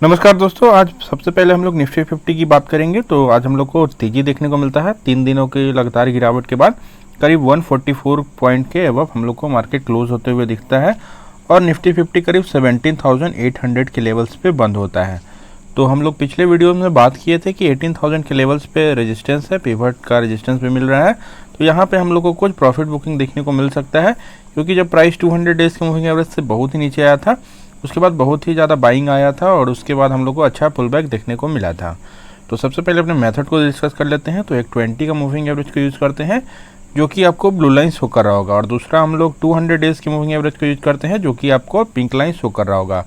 नमस्कार दोस्तों, आज सबसे पहले हम लोग निफ्टी 50 की बात करेंगे। तो आज हम लोग को तेजी देखने को मिलता है। 3 दिनों की लगातार गिरावट के बाद करीब 144 पॉइंट के अबव हम लोग को मार्केट क्लोज होते हुए दिखता है और निफ्टी 50 करीब 17,800 के लेवल्स पे बंद होता है। तो हम लोग पिछले वीडियो में बात किए थे कि 18,000 के लेवल्स पे रेजिस्टेंस है, पिवट का रेजिस्टेंस भी मिल रहा है। तो यहाँ पे हम लोग को कुछ प्रॉफिट बुकिंग देखने को मिल सकता है, क्योंकि जब प्राइस 200 डेज के मूविंग एवरेज से बहुत ही नीचे आया था, उसके बाद बहुत ही ज़्यादा बाइंग आया था और उसके बाद हम लोग को अच्छा पुल बैक देखने को मिला था। तो सबसे पहले अपने मेथड को डिस्कस कर लेते हैं। तो एक 20 का मूविंग एवरेज को यूज़ करते हैं, जो कि आपको ब्लू लाइन शो कर रहा होगा, और दूसरा हम लोग 200 डेज की मूविंग एवरेज को यूज करते हैं, जो कि आपको पिंक लाइन शो कर रहा होगा।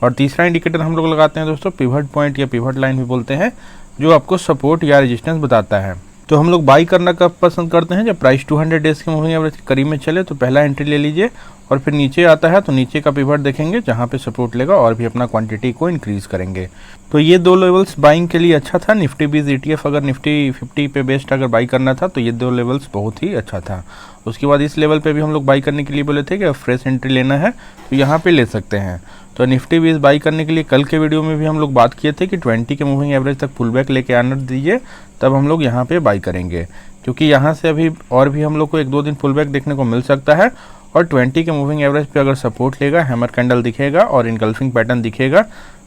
और तीसरा इंडिकेटर हम लोग लगाते हैं दोस्तों पिवट पॉइंट या पिवट लाइन भी बोलते हैं, जो आपको सपोर्ट या रेजिस्टेंस बताता है। तो हम लोग बाई करना कब पसंद करते हैं? जब प्राइस 200 डेज के मूविंग एवरेज के करीब में चले तो पहला एंट्री ले लीजिए, और फिर नीचे आता है तो नीचे का पिवट देखेंगे जहाँ पे सपोर्ट लेगा और भी अपना क्वांटिटी को इंक्रीज करेंगे। तो ये दो लेवल्स बाइंग के लिए अच्छा था। निफ्टी 20 ETF अगर निफ्टी 50 पे बेस्ट अगर बाई करना था तो ये दो लेवल्स बहुत ही अच्छा था। उसके बाद इस लेवल पे भी हम लोग बाई करने के लिए बोले थे कि फ्रेश एंट्री लेना है तो यहाँ पे ले सकते हैं। तो निफ्टी 20 बाई करने के लिए कल के वीडियो में भी हम लोग बात किए थे कि 20 के मूविंग एवरेज तक पुल बैक लेके आना दीजिए, तब हम लोग यहाँ पे बाई करेंगे, क्योंकि यहाँ से अभी और भी हम लोग को 1-2 दिन पुल बैक देखने को मिल सकता है। और 20 के मूविंग एवरेज पे अगर सपोर्ट लेगा, हैमर कैंडल दिखेगा और इनगल्फिंग पैटर्न दिखेगा,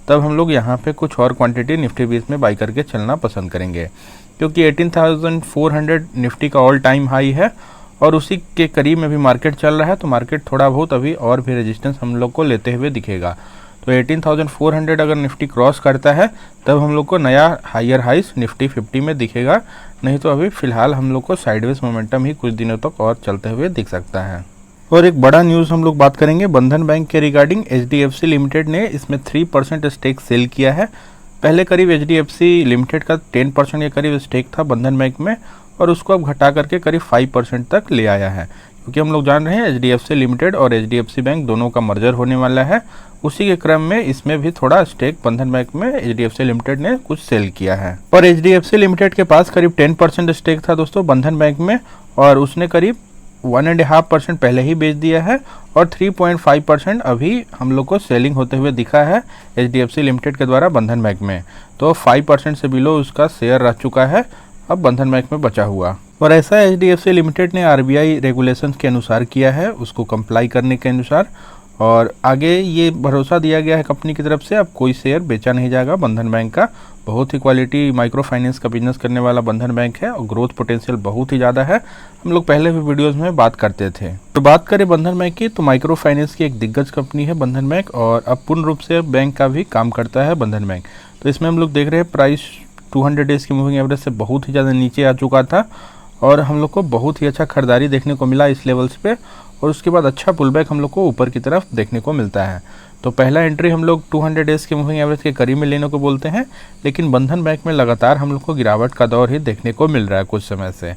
तब हम लोग यहाँ पे कुछ और क्वांटिटी निफ्टी 20 में बाई करके चलना पसंद करेंगे, क्योंकि 18,400 निफ्टी का ऑल टाइम हाई है और उसी के करीब में भी मार्केट चल रहा है। तो मार्केट थोड़ा बहुत अभी और भी रेजिस्टेंस हम लोग को लेते हुए दिखेगा। तो 18,400 अगर निफ्टी क्रॉस करता है तब हम लोग को नया हायर हाइस निफ्टी 50 में दिखेगा, नहीं तो अभी फिलहाल हम लोग को साइडवेज मोमेंटम ही कुछ दिनों तक और चलते हुए दिख सकता है। और एक बड़ा न्यूज़ हम लोग बात करेंगे बंधन बैंक के रिगार्डिंग। HDFC लिमिटेड ने इसमें 3% स्टेक सेल किया है। पहले करीब HDFC लिमिटेड का 10% के करीब स्टेक था बंधन बैंक में, और उसको अब घटा करके करीब 5% तक ले आया है, क्योंकि हम लोग जान रहे हैं HDFC लिमिटेड और HDFC बैंक दोनों का मर्जर होने वाला है। उसी के क्रम में इसमें भी थोड़ा स्टेक बंधन बैंक में HDFC लिमिटेड ने कुछ सेल किया है। और HDFC लिमिटेड के पास करीब 10% स्टेक था दोस्तों बंधन बैंक में, और उसने करीब 1.5% पहले ही बेच दिया है, और 3.5% अभी हम लोग को सेलिंग होते हुए दिखा है HDFC लिमिटेड के द्वारा बंधन बैंक में। तो 5% से बिलो उसका शेयर रह चुका है अब बंधन बैंक में बचा हुआ। और ऐसा HDFC लिमिटेड ने RBI रेगुलेशंस के अनुसार किया है, उसको कंप्लाई करने के अनुसार, और आगे ये भरोसा दिया गया है कंपनी की तरफ से अब कोई शेयर बेचा नहीं जाएगा बंधन बैंक का। बहुत ही क्वालिटी माइक्रो फाइनेंस का बिजनेस करने वाला बंधन बैंक है और ग्रोथ पोटेंशियल बहुत ही ज़्यादा है। हम लोग पहले भी वीडियोस में बात करते थे। तो बात करें बंधन बैंक की, तो माइक्रो फाइनेंस की एक दिग्गज कंपनी है बंधन बैंक, और अब पूर्ण रूप से बैंक का भी काम करता है बंधन बैंक। तो इसमें हम लोग देख रहे हैं प्राइस 200 डेज की मूविंग एवरेज से बहुत ही ज़्यादा नीचे आ चुका था, और हम लोग को बहुत ही अच्छा खरीदारी देखने को मिला इस लेवल्स पे, और उसके बाद अच्छा पुल बैक हम लोग को ऊपर की तरफ देखने को मिलता है। तो पहला एंट्री हम लोग 200 डेज के मूविंग एवरेज के करीब में लेने को बोलते हैं, लेकिन बंधन बैंक में लगातार हम लोग को गिरावट का दौर ही देखने को मिल रहा है कुछ समय से।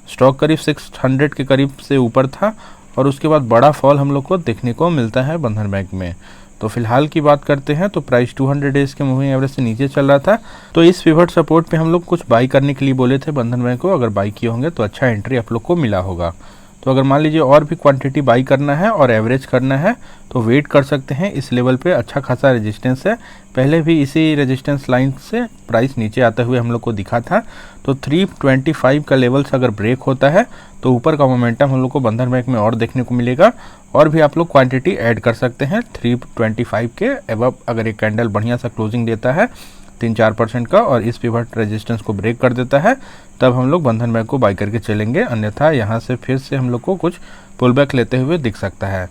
स्टॉक करीब 600 के करीब से ऊपर था, और उसके बाद बड़ा फॉल हम लोग को देखने को मिलता है बंधन बैंक में। तो फिलहाल की बात करते हैं तो प्राइस 200 डेज के मूविंग एवरेज से नीचे चल रहा था, तो इस पिवट सपोर्ट पे हम लोग कुछ बाई करने के लिए बोले थे बंधन बैंक को। अगर बाई किए होंगे तो अच्छा एंट्री आप लोग को मिला होगा। तो अगर मान लीजिए और भी क्वांटिटी बाई करना है और एवरेज करना है तो वेट कर सकते हैं। इस लेवल पे अच्छा खासा रेजिस्टेंस है, पहले भी इसी रेजिस्टेंस लाइन से प्राइस नीचे आते हुए हम लोग को दिखा था। तो 325 का लेवल्स अगर ब्रेक होता है तो ऊपर का मोमेंटम हम लोग को बंधन बैंक में और देखने को मिलेगा, और भी आप लोग क्वांटिटी ऐड कर सकते हैं 325 के अबव। अगर एक कैंडल बढ़िया सा क्लोजिंग देता है 3-4% का और इस पिवट रेजिस्टेंस को ब्रेक कर देता है, तब हम लोग बंधन बैंक को बाई करके चलेंगे, अन्यथा यहाँ से फिर से हम लोग को कुछ पुल बैक लेते हुए दिख सकता है।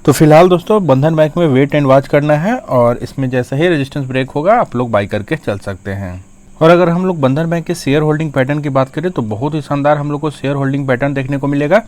तो फिलहाल दोस्तों बंधन बैंक में वेट एंड वॉच करना है, और इसमें जैसे ही रेजिस्टेंस ब्रेक होगा आप लोग बाई करके चल सकते हैं। और अगर हम लोग बंधन बैंक के शेयर होल्डिंग पैटर्न की बात करें तो बहुत ही शानदार हम लोग को शेयर होल्डिंग पैटर्न देखने को मिलेगा।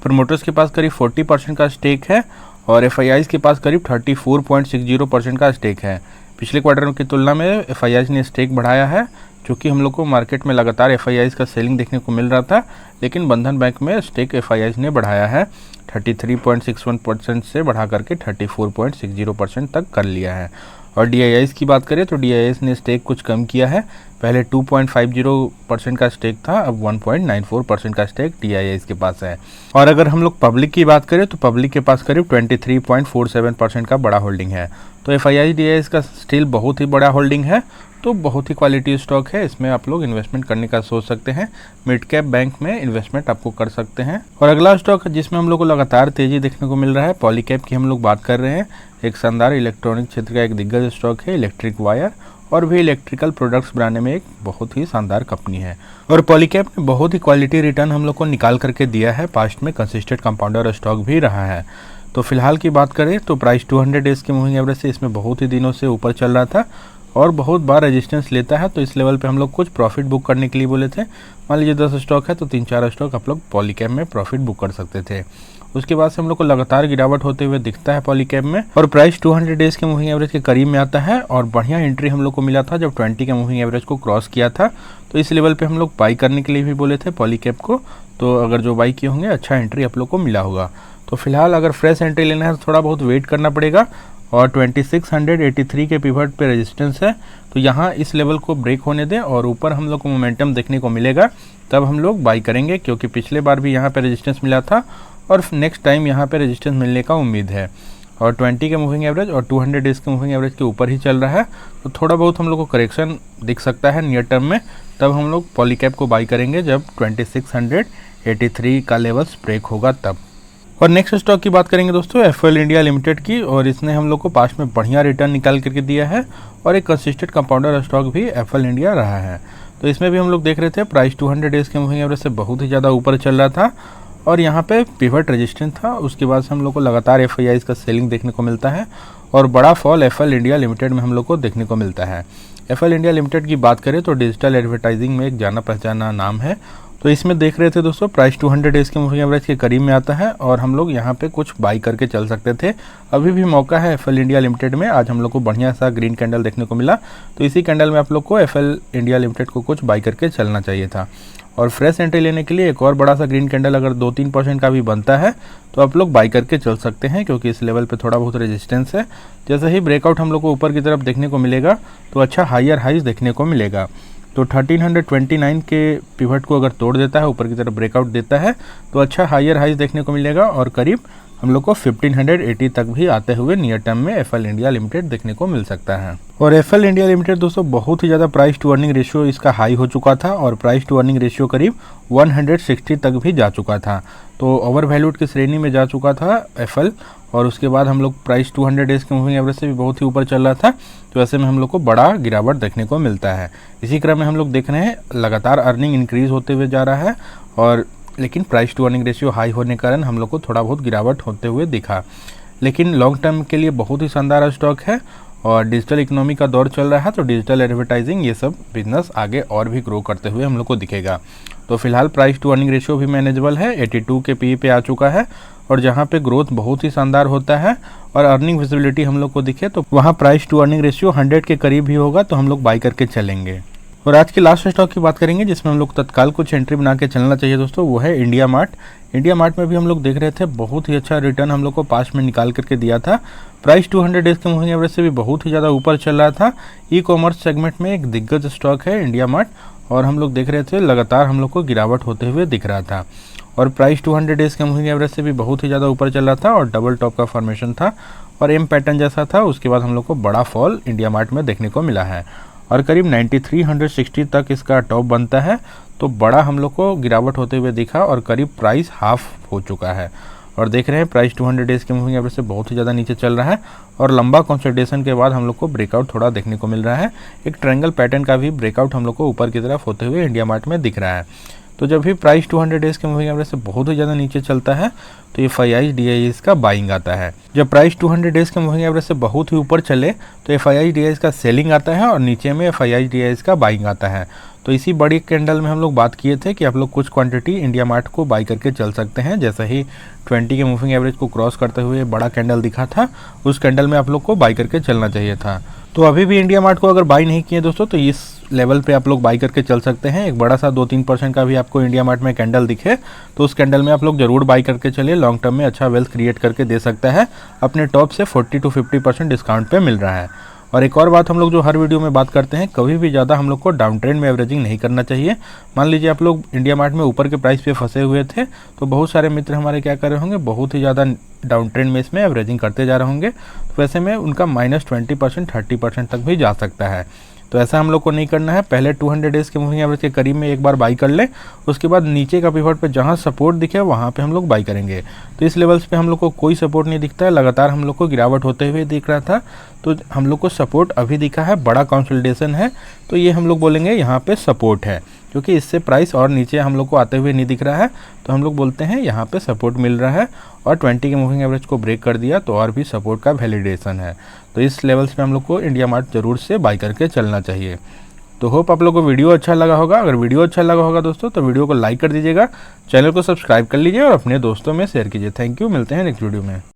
प्रमोटर्स के पास करीब 40% का स्टेक है, और FIIs के पास करीब 34.60% का स्टेक है। पिछले क्वार्टर की तुलना में FIIs ने स्टेक बढ़ाया है, क्योंकि हम लोग को मार्केट में लगातार FIIs का सेलिंग देखने को मिल रहा था, लेकिन बंधन बैंक में स्टेक FIIs ने बढ़ाया है। 33.61% से बढ़ा करके 34.60% तक कर लिया है। और DIIs की बात करें तो DIIs ने स्टेक कुछ कम किया है, पहले 2.50% का स्टेक था, अब 1.94% का स्टेक DIIs के पास है। और अगर हम लोग पब्लिक की बात करें तो पब्लिक के पास करीब 23.47% का बड़ा होल्डिंग है। तो तो FIIs का स्टिल बहुत ही बड़ा होल्डिंग है, तो बहुत ही क्वालिटी स्टॉक है, इसमें आप लोग इन्वेस्टमेंट करने का सोच सकते हैं। मिड कैप बैंक में इन्वेस्टमेंट आपको कर सकते हैं। और अगला स्टॉक जिसमें हम लोग को लगातार तेजी देखने को मिल रहा है, पॉलीकैब की हम लोग बात कर रहे हैं। एक शानदार इलेक्ट्रॉनिक क्षेत्र का एक दिग्गज स्टॉक है, इलेक्ट्रिक वायर और भी इलेक्ट्रिकल प्रोडक्ट्स बनाने में एक बहुत ही शानदार कंपनी है। और पॉलीकैब ने बहुत ही क्वालिटी रिटर्न हम लोग को निकाल करके दिया है, पास्ट में कंसिस्टेंट कंपाउंडर स्टॉक भी रहा है। तो फिलहाल की बात करें तो प्राइस 200 डेज के मूविंग एवरेज से इसमें बहुत ही दिनों से ऊपर चल रहा था और बहुत बार रेजिस्टेंस लेता है। तो इस लेवल पे हम लोग कुछ प्रॉफिट बुक करने के लिए बोले थे। मान लीजिए 10 स्टॉक है तो 3-4 स्टॉक आप लोग पॉलीकैब में प्रॉफिट बुक कर सकते थे। उसके बाद से हम लोग को लगातार गिरावट होते हुए दिखता है पॉलीकैब में, और प्राइस 200 डेज के मूविंग एवरेज के करीब में आता है। और बढ़िया एंट्री हम लोग को मिला था जब 20 के मूविंग एवरेज को क्रॉस किया था। तो इस लेवल पे हम लोग बाई करने के लिए भी बोले थे पॉलीकैब को। तो अगर जो बाई किए होंगे अच्छा एंट्री आप लोग को मिला होगा। तो फिलहाल अगर फ्रेश एंट्री लेना है तो थोड़ा बहुत वेट करना पड़ेगा। और 2683 के पिवट पे रेजिस्टेंस है, तो यहाँ इस लेवल को ब्रेक होने दें और ऊपर हम लोग को मोमेंटम देखने को मिलेगा, तब हम लोग बाई करेंगे। क्योंकि पिछले बार भी यहाँ पे रेजिस्टेंस मिला था और नेक्स्ट टाइम यहाँ पे रेजिस्टेंस मिलने का उम्मीद है। और 20 के मूविंग एवरेज और 200 डेज के मूविंग एवरेज के ऊपर ही चल रहा है, तो थोड़ा बहुत हम लोग को करेक्शन दिख सकता है नियर टर्म में। तब हम लोग पॉलीकैब को बाई करेंगे जब 2683 का लेवल्स ब्रेक होगा तब। और नेक्स्ट स्टॉक की बात करेंगे दोस्तों FL इंडिया लिमिटेड की, और इसने हम लोग को पास्ट में बढ़िया रिटर्न निकाल करके दिया है और एक कंसिस्टेंट कंपाउंडर स्टॉक भी FL इंडिया रहा है। तो इसमें भी हम लोग देख रहे थे प्राइस 200 डेज के मूविंग एवरेज से बहुत ही ज़्यादा ऊपर चल रहा था और यहाँ पे पिवट रेजिस्टेंस था। उसके बाद से हम लोग को लगातार FIIs का सेलिंग देखने को मिलता है और बड़ा फॉल FL इंडिया लिमिटेड में हम लोग को देखने को मिलता है। FL इंडिया लिमिटेड की बात करें तो डिजिटल एडवर्टाइजिंग में एक जाना पहचाना नाम है। तो इसमें देख रहे थे दोस्तों प्राइस 200 डेज के मूविंग एवरेज के करीब में आता है और हम लोग यहाँ पे कुछ बाई करके चल सकते थे। अभी भी मौका है FL इंडिया लिमिटेड में। आज हम लोग को बढ़िया सा ग्रीन कैंडल देखने को मिला, तो इसी कैंडल में आप लोग को FL इंडिया लिमिटेड को कुछ बाई करके चलना चाहिए था। और फ्रेश एंट्री लेने के लिए एक और बड़ा सा ग्रीन कैंडल अगर 2-3% का भी बनता है तो आप लोग बाई करके चल सकते हैं, क्योंकि इस लेवल पे थोड़ा बहुत रेजिस्टेंस है। जैसे ही ब्रेकआउट हम लोग को ऊपर की तरफ देखने को मिलेगा तो अच्छा हायर हाइज देखने को मिलेगा। तो 1329 के पिवट को अगर तोड़ देता है, ऊपर की तरफ ब्रेकआउट देता है, तो अच्छा हायर हाइज देखने को मिलेगा और करीब हम लोग को 1580 तक भी आते हुए नियर टर्म में FL इंडिया लिमिटेड देखने को मिल सकता है। और FL इंडिया लिमिटेड दोस्तों बहुत ही ज़्यादा प्राइस टू अर्निंग रेशियो इसका हाई हो चुका था और प्राइस टू अर्निंग रेशियो करीब 160 तक भी जा चुका था। तो ओवर वैल्यूड की श्रेणी में जा चुका था FL। और उसके बाद हम लोग प्राइस 200 डेज के मूविंग एवरेज से भी बहुत ही ऊपर चल रहा था, तो ऐसे में हम लोग को बड़ा गिरावट देखने को मिलता है। इसी क्रम में हम लोग देख रहे हैं लगातार अर्निंग इंक्रीज होते हुए जा रहा है, और लेकिन price to earning ratio high होने के कारण हम लोग को थोड़ा बहुत गिरावट होते हुए दिखा। लेकिन लॉन्ग टर्म के लिए बहुत ही शानदार स्टॉक है और डिजिटल इकोनॉमी का दौर चल रहा है, तो डिजिटल एडवर्टाइजिंग ये सब बिजनेस आगे और भी ग्रो करते हुए हम लोग को दिखेगा। तो फिलहाल प्राइस टू अर्निंग रेशियो भी मैनेजेबल है, 82 के PE पे आ चुका है। और जहाँ पे ग्रोथ बहुत ही शानदार होता है और अर्निंग विजिबिलिटी हम लोग को दिखे तो वहाँ प्राइस टू अर्निंग रेशियो 100 के करीब भी होगा, तो हम लोग बाई करके चलेंगे। और आज की लास्ट स्टॉक की बात करेंगे जिसमें हम लोग तत्काल कुछ एंट्री बना के चलना चाहिए दोस्तों, वो है इंडिया मार्ट। इंडिया मार्ट में भी हम लोग देख रहे थे बहुत ही अच्छा रिटर्न हम लोग को पास में निकाल करके दिया था। प्राइस 200 डेज के मूविंग एवरेज से भी बहुत ही ज़्यादा ऊपर चल रहा था। ई-कॉमर्स सेगमेंट में एक दिग्गज स्टॉक है इंडिया मार्ट, और हम लोग देख रहे थे लगातार हम लोग को गिरावट होते हुए दिख रहा था। और प्राइस 200 डेज के मूविंग एवरेज से भी बहुत ही ज़्यादा ऊपर चल रहा था और डबल टॉप का फॉर्मेशन था और एम पैटर्न जैसा था। उसके बाद हम लोग को बड़ा फॉल इंडिया मार्ट में देखने को मिला है और करीब 9360 तक इसका टॉप बनता है, तो बड़ा हम लोग को गिरावट होते हुए दिखा और करीब प्राइस हाफ हो चुका है। और देख रहे हैं प्राइस 200 डेज के मूविंग एवरेज से बहुत ही ज़्यादा नीचे चल रहा है और लंबा कंसोलिडेशन के बाद हम लोग को ब्रेकआउट थोड़ा देखने को मिल रहा है। एक ट्रायंगल पैटर्न का भी ब्रेकआउट हम लोग को ऊपर की तरफ होते हुए इंडिया मार्ट में दिख रहा है। तो जब भी प्राइस 200 डेज के मूविंग एवरेज से बहुत ही ज़्यादा नीचे चलता है तो FIIs DIIs का बाइंग आता है। जब प्राइस 200 डेज के मूविंग एवरेज से बहुत ही ऊपर चले तो FIIs DIIs का सेलिंग आता है और नीचे में FIIs DIIs का बाइंग आता है। तो इसी बड़ी कैंडल में हम लोग बात किए थे कि आप लोग कुछ क्वांटिटी इंडिया मार्ट को बाई करके चल सकते हैं। जैसे ही 20 के मूविंग एवरेज को क्रॉस करते हुए बड़ा कैंडल दिखा था, उस कैंडल में आप लोग को बाई करके चलना चाहिए था। तो अभी भी इंडिया मार्ट को अगर बाई नहीं किए दोस्तों तो इस लेवल पे आप लोग बाई करके चल सकते हैं। एक बड़ा सा 2-3% का भी आपको इंडिया मार्ट में कैंडल दिखे तो उस कैंडल में आप लोग जरूर बाई करके चलिए। लॉन्ग टर्म में अच्छा वेल्थ क्रिएट करके दे सकता है, अपने टॉप से 40 to 50% डिस्काउंट पे मिल रहा है। और एक और बात हम लोग जो हर वीडियो में बात करते हैं, कभी भी ज़्यादा हम लोग को डाउन ट्रेंड में एवरेजिंग नहीं करना चाहिए। मान लीजिए आप लोग इंडिया मार्ट में ऊपर के प्राइस पे फंसे हुए थे, तो बहुत सारे मित्र हमारे क्या कर रहे होंगे, बहुत ही ज़्यादा डाउन ट्रेंड में इसमें एवरेजिंग करते जा रहे होंगे, तो वैसे में उनका -20% 30% तक भी जा सकता है। तो ऐसा हम लोग को नहीं करना है। पहले 200 डेज़ के मूविंग एवरेज के करीब में एक बार बाई कर लें, उसके बाद नीचे का पिवट पे जहाँ सपोर्ट दिखे वहाँ पे हम लोग बाई करेंगे। तो इस लेवल्स पे हम लोग को कोई सपोर्ट नहीं दिखता है, लगातार हम लोग को गिरावट होते हुए दिख रहा था, तो हम लोग को सपोर्ट अभी दिखा है, बड़ा कंसोलिडेशन है, तो ये हम लोग बोलेंगे यहाँ पे सपोर्ट है, क्योंकि इससे प्राइस और नीचे हम लोग को आते हुए नहीं दिख रहा है, तो हम लोग बोलते हैं यहाँ पे सपोर्ट मिल रहा है। और 20 के मूविंग एवरेज को ब्रेक कर दिया तो और भी सपोर्ट का वैलिडेशन है। तो इस लेवल्स पे हम लोग को इंडिया मार्ट जरूर से बाई करके चलना चाहिए। तो होप आप लोगों को वीडियो अच्छा लगा होगा। अगर वीडियो अच्छा लगा होगा दोस्तों तो वीडियो को लाइक कर दीजिएगा, चैनल को सब्सक्राइब कर लीजिए और अपने दोस्तों में शेयर कीजिए। थैंक यू, मिलते हैं नेक्स्ट वीडियो में।